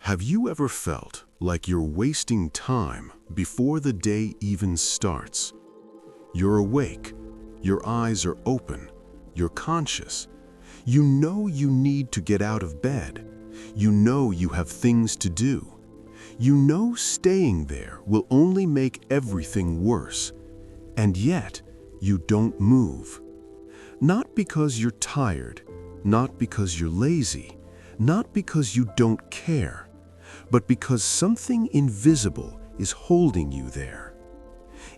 Have you ever felt like you're wasting time before the day even starts? You're awake, your eyes are open, you're conscious. You know you need to get out of bed. You know you have things to do. You know staying there will only make everything worse. And yet, you don't move. Not because you're tired, not because you're lazy, not because you don't care, but because something invisible is holding you there.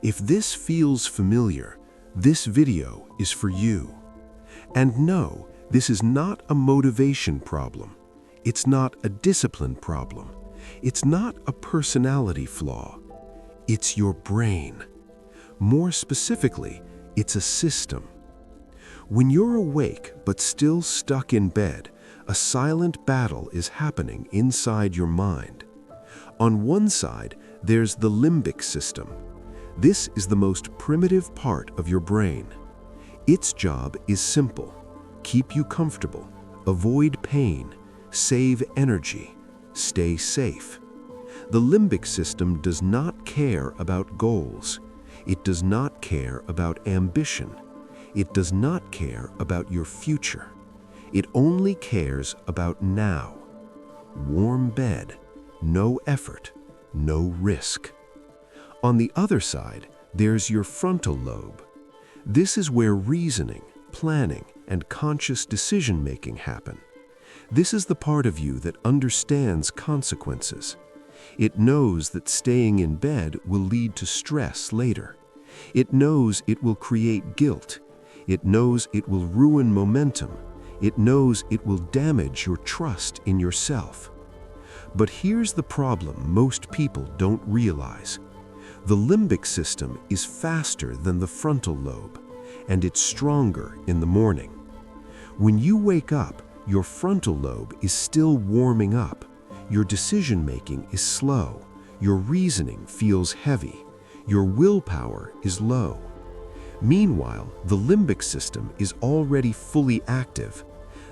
If this feels familiar, this video is for you. And no, this is not a motivation problem. It's not a discipline problem. It's not a personality flaw. It's your brain. More specifically, it's a system. When you're awake but still stuck in bed, a silent battle is happening inside your mind. On one side, there's the limbic system. This is the most primitive part of your brain. Its job is simple: keep you comfortable, avoid pain, save energy, stay safe. The limbic system does not care about goals. It does not care about ambition. It does not care about your future. It only cares about now. Warm bed, no effort, no risk. On the other side, there's your frontal lobe. This is where reasoning, planning, and conscious decision-making happen. This is the part of you that understands consequences. It knows that staying in bed will lead to stress later. It knows it will create guilt. It knows it will ruin momentum. It knows it will damage your trust in yourself. But here's the problem most people don't realize. The limbic system is faster than the frontal lobe, and it's stronger in the morning. When you wake up, your frontal lobe is still warming up. Your decision-making is slow. Your reasoning feels heavy. Your willpower is low. Meanwhile, the limbic system is already fully active.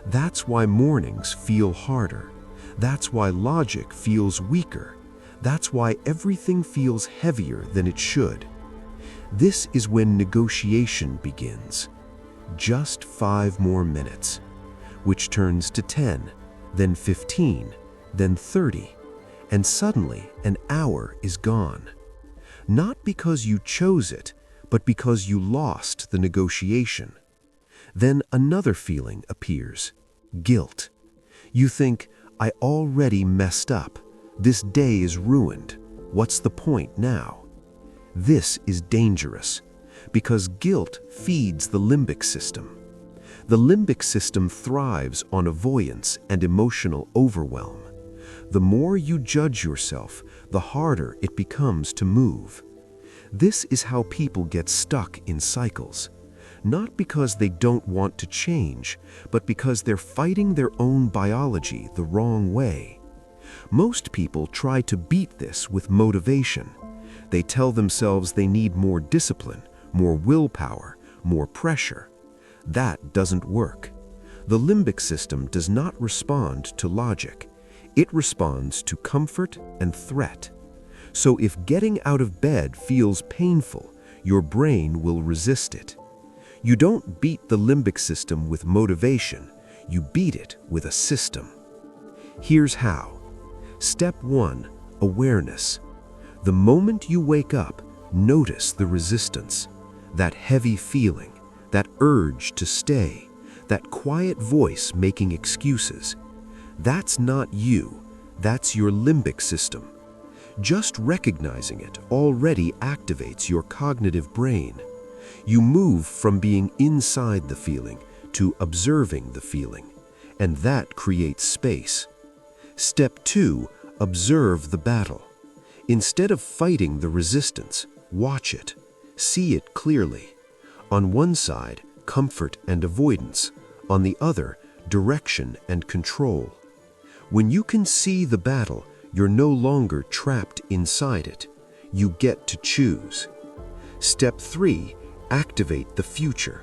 That's why mornings feel harder. That's why logic feels weaker. That's why everything feels heavier than it should. This is when negotiation begins. Just 5 more minutes, which turns to 10, then 15, then 30, and suddenly an hour is gone. Not because you chose it, but because you lost the negotiation. Then another feeling appears: guilt. You think, I already messed up. This day is ruined. What's the point now? This is dangerous, because guilt feeds the limbic system. The limbic system thrives on avoidance and emotional overwhelm. The more you judge yourself, the harder it becomes to move. This is how people get stuck in cycles, not because they don't want to change, but because they're fighting their own biology the wrong way. Most people try to beat this with motivation. They tell themselves they need more discipline, more willpower, more pressure. That doesn't work. The limbic system does not respond to logic. It responds to comfort and threat. So if getting out of bed feels painful, your brain will resist it. You don't beat the limbic system with motivation, you beat it with a system. Here's how. Step 1, awareness. The moment you wake up, notice the resistance, that heavy feeling, that urge to stay, that quiet voice making excuses. That's not you, that's your limbic system. Just recognizing it already activates your cognitive brain. You move from being inside the feeling to observing the feeling, and that creates space. Step 2, observe the battle. Instead of fighting the resistance, watch it. See it clearly. On one side, comfort and avoidance. On the other, direction and control. When you can see the battle, you're no longer trapped inside it. You get to choose. Step 3, activate the future.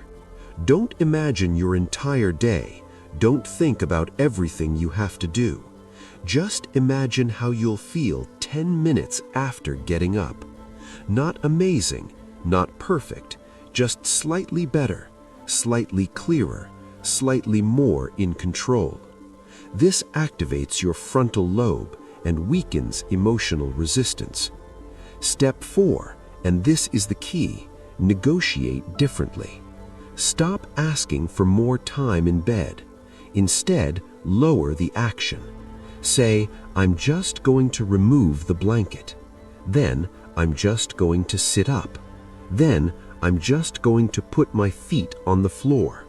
Don't imagine your entire day. Don't think about everything you have to do. Just imagine how you'll feel 10 minutes after getting up. Not amazing, not perfect, just slightly better, slightly clearer, slightly more in control. This activates your frontal lobe and weakens emotional resistance. Step 4, and this is the key, negotiate differently. Stop asking for more time in bed. Instead, lower the action. Say, I'm just going to remove the blanket. Then, I'm just going to sit up. Then, I'm just going to put my feet on the floor.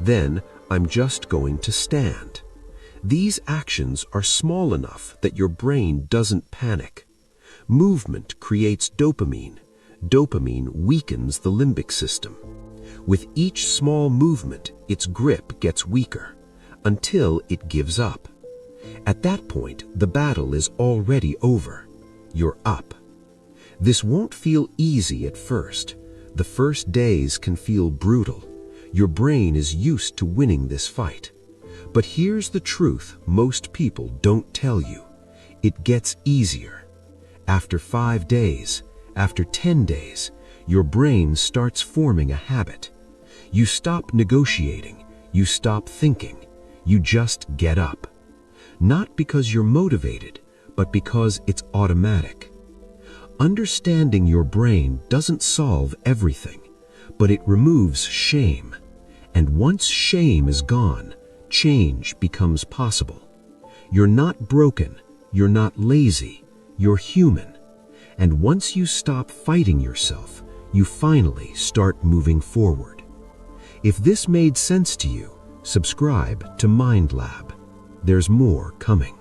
Then, I'm just going to stand. These actions are small enough that your brain doesn't panic. Movement creates dopamine. Dopamine weakens the limbic system. With each small movement, its grip gets weaker, until it gives up. At that point, the battle is already over. You're up. This won't feel easy at first. The first days can feel brutal. Your brain is used to winning this fight. But here's the truth most people don't tell you. It gets easier. After 5 days, after 10 days, your brain starts forming a habit. You stop negotiating, you stop thinking, you just get up. Not because you're motivated, but because it's automatic. Understanding your brain doesn't solve everything, but it removes shame. And once shame is gone, change becomes possible. You're not broken, you're not lazy, you're human. And once you stop fighting yourself, you finally start moving forward. If this made sense to you, subscribe to Mind Lab. There's more coming.